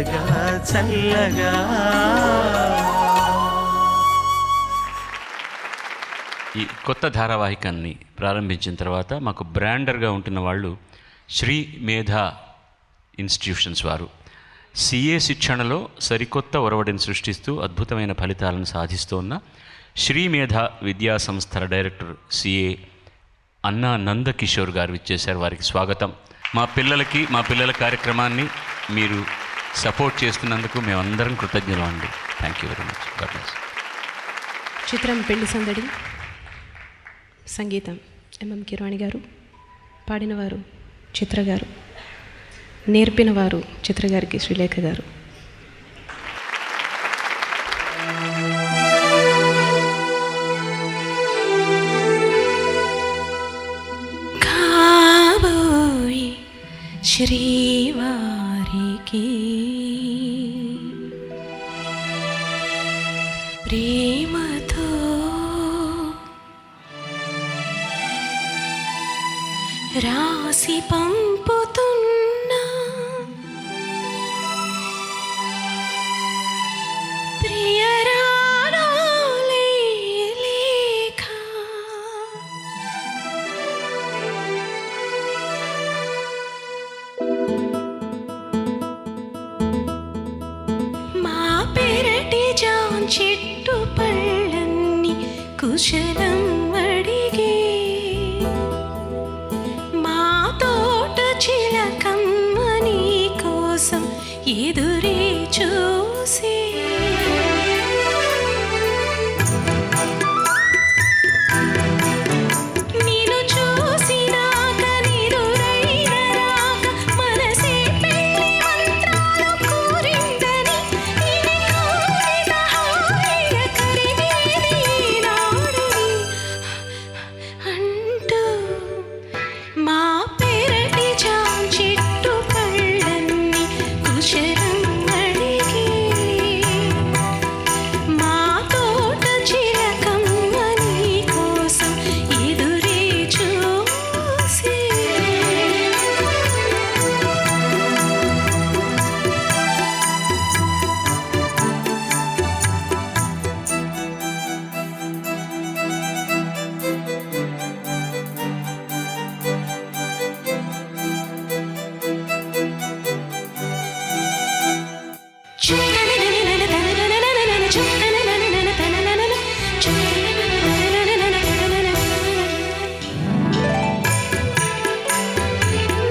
చల్లగా చల్లగా. ఈ కొత్త ధారావాహికాన్ని ప్రారంభించిన తర్వాత మాకు బ్రాండర్గా ఉంటున్న వాళ్ళు శ్రీ మేధా ఇన్స్టిట్యూషన్స్ వారు సిఏ శిక్షణలో సరికొత్త ఒరవడిని సృష్టిస్తూ అద్భుతమైన ఫలితాలను సాధిస్తోన్న శ్రీ మేధా విద్యా సంస్థల డైరెక్టర్ సిఏ అన్నా నందకిషోర్ గారు ఇచ్చేశారు. వారికి స్వాగతం. మా పిల్లల కార్యక్రమాన్ని మీరు సపోర్ట్ చేస్తున్నందుకు మేమందరం కృతజ్ఞులు అండి. Thank you very much. God bless. చిత్రం పెళ్లి సందడి. సంగీతం ఎంఎం కిరవాణి గారు. పాడినవారు చిత్ర గారు. నేర్పినవారు చిత్ర గారికి శ్రీలేఖ గారు. కాబోయే శ్రీవారికి ప్రేమతో రాసి పంపుతున్నా ప్రియరాలే లేఖ. మా పెరటి జాన్ చెట్టు పళ్ళన్ని కుశలం అడిగే, మా తోట చిలకమ్మ నీ కోసం ఎదురే చూసే. నేను చూసినాక నిదురైన రాక మనసే పెళ్లి మంత్రాలు కూరిందని ఇది కోరిన హాయిగ కరిగేది ఈనాడని అంటూ మా పెరటి జాన్ చెట్టు పళ్ళన్ని కుశలం అడిగే, మా తోట చిలకమ్మ నీ కోసం ఎదురే చూసే.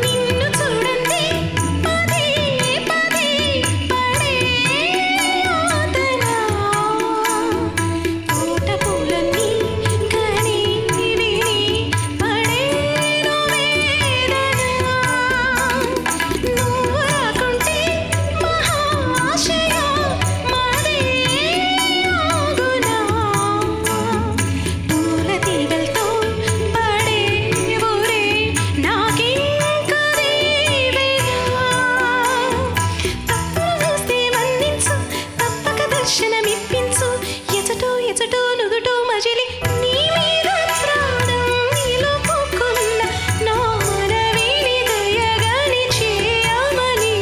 నిన్ను చూడండి పదే పదే పడే యాతన, తోట పూలన్నీ కని విని పడేను వేదన. నువ్వు రాకుంటే మహాశయ మాదే ఆగునా, పూల తీగలతో పడే ఊరే నాకింక దీవెనా. తప్పులు చూస్తే మన్నించు, తప్పక దర్శనమిప్పించు, ఎచటో ఎచటో నుదుటో మజిలి నీ మీద ప్రాణం నిలుపుకున్న నా మనవిని దయగని చేయమని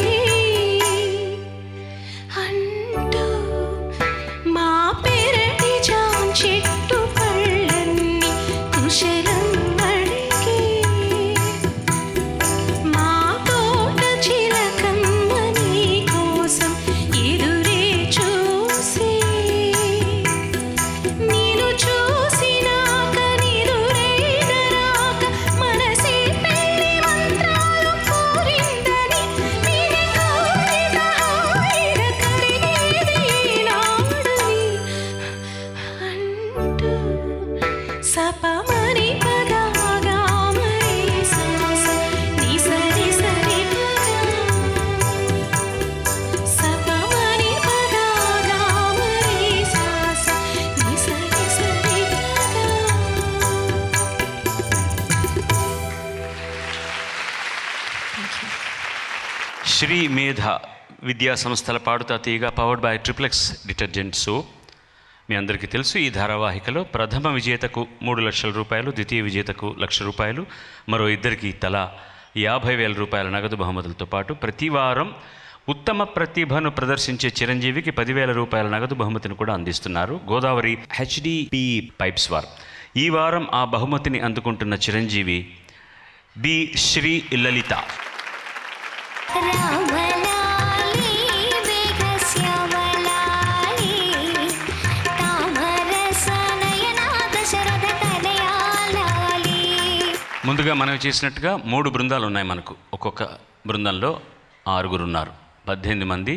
అంటూ మా పెరటి జాన్ చెట్టు పళ్ళన్ని కుశలం అడిగే, మా తోట చిలకమ్మ నీ కోసం ఎదురే చూసే. నేను చూసినాక నిదురైన రాక మనసే పెళ్లి మంత్రాలు కోరిందని విని కోరిన హాయిగ కరిగేది ఈనాడని అంటూ సపమని పదగామరి సాస నీ సరి సరి పద, సపమని పదగామరి సాస నీ సరి సరి పద. శ్రీ మేధా విద్యా సంస్థల Padutha Theeyaga powered by triplex detergent soap. మీ అందరికీ తెలుసు, ఈ ధారావాహికలో ప్రథమ విజేతకు 3 లక్షల రూపాయలు, ద్వితీయ విజేతకు 1,00,000 రూపాయలు, మరో ఇద్దరికి తలా 50,000 రూపాయల నగదు బహుమతులతో పాటు ప్రతి వారం ఉత్తమ ప్రతిభను ప్రదర్శించే చిరంజీవికి 10,000 రూపాయల నగదు బహుమతిని కూడా అందిస్తున్నారు గోదావరి HDP పైప్స్ వారు. ఈ వారం ఆ బహుమతిని అందుకుంటున్న చిరంజీవి బి శ్రీ లలిత. ముందుగా మనం చేసినట్టుగా 3 బృందాలు ఉన్నాయి మనకు. ఒక్కొక్క బృందంలో 6 ఉన్నారు. 18 మంది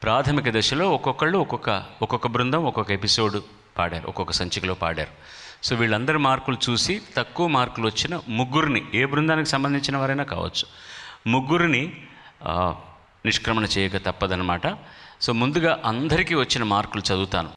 ప్రాథమిక దశలో ఒక్కొక్క బృందం ఒక్కొక్క ఎపిసోడ్ పాడారు, ఒక్కొక్క సంచికలో పాడారు. సో వీళ్ళందరి మార్కులు చూసి తక్కువ మార్కులు వచ్చిన 3 ఏ బృందానికి సంబంధించిన వారైనా కావచ్చు, 3 నిష్క్రమణ చేయక తప్పదనమాట. సో ముందుగా అందరికీ వచ్చిన మార్కులు చదువుతాను.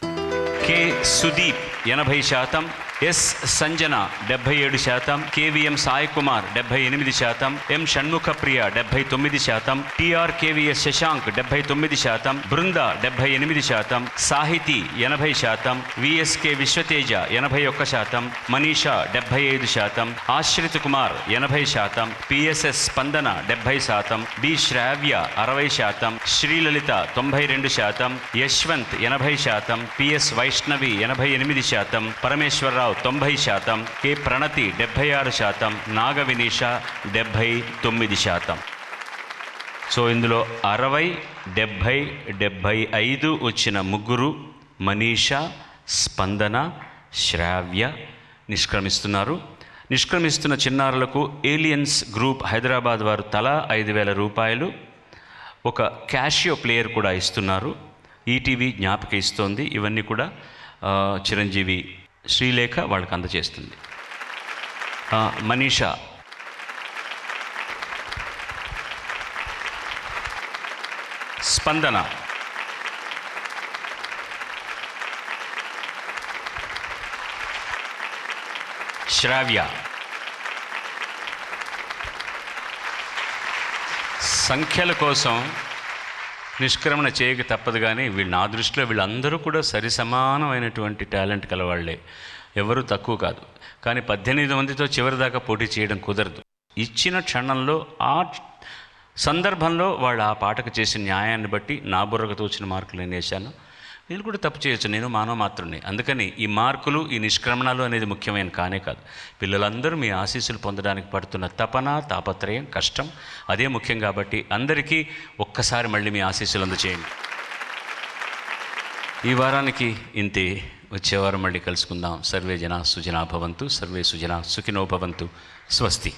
K Sudeep 80%, S Sanjana 77%, KVM Sai Kumar 78%, M Shanmukhapriya 79%, TRKVS Shashank 79%, Brinda 78%, Sahiti 80%, VSK Vishwateja 81%, Manisha 75%, Ashrith Kumar 80%, PSS Spandana 70%, B Sravya 60%, Srilalitha 92%, Yashwanth 80%, PS Vaishnavi 88%, Parameswararao 90%, K Pranathi 76%, Naga Vineesha 79%. So ఇందులో 60, 70, 75 వచ్చిన 3 మనీషా, స్పందన, శ్రావ్య నిష్క్రమిస్తున్నారు. నిష్క్రమిస్తున్న చిన్నారులకు ఏలియన్స్ గ్రూప్ హైదరాబాద్ వారు తలా 5,000 రూపాయలు, ఒక క్యాషియో ప్లేయర్ కూడా ఇస్తున్నారు. ఈటీవీ జ్ఞాపిక ఇస్తోంది. ఇవన్నీ కూడా చిరంజీవి శ్రీలేఖ వాళ్ళకి అందజేస్తుంది. మనీషా స్పందన శ్రావ్య సంఖ్యల కోసం నిష్క్రమణ చేయక తప్పదు. కానీ నా దృష్టిలో వీళ్ళందరూ కూడా సరి సమానమైనటువంటి టాలెంట్ కలవాళ్లే, ఎవరు తక్కువ కాదు. కానీ 18 మందితో చివరి దాకా పోటీ చేయడం కుదరదు. ఇచ్చిన క్షణంలో ఆ సందర్భంలో వాళ్ళు ఆ పాటకు చేసిన న్యాయాన్ని బట్టి నా బుర్రకు తోచిన మార్కులు నేను వేశాను. నేను కూడా తప్పు చేయొచ్చు, నేను మానవ మాత్రుడిని. అందుకని ఈ మార్కులు, ఈ నిష్క్రమణలు అనేది ముఖ్యమైన కానే కాదు. పిల్లలందరూ మీ ఆశీస్సులు పొందడానికి పడుతున్న తపన, తాపత్రయం, కష్టం అదే ముఖ్యం. కాబట్టి అందరికీ ఒక్కసారి మళ్ళీ మీ ఆశీస్సులు అందజేయండి. ఈ వారానికి ఇంతే. వచ్చేవారం మళ్ళీ కలుసుకుందాం. సర్వే జనా సుజనా భవంతు, సర్వే సుజనా సుఖినో భవంతు. స్వస్తి.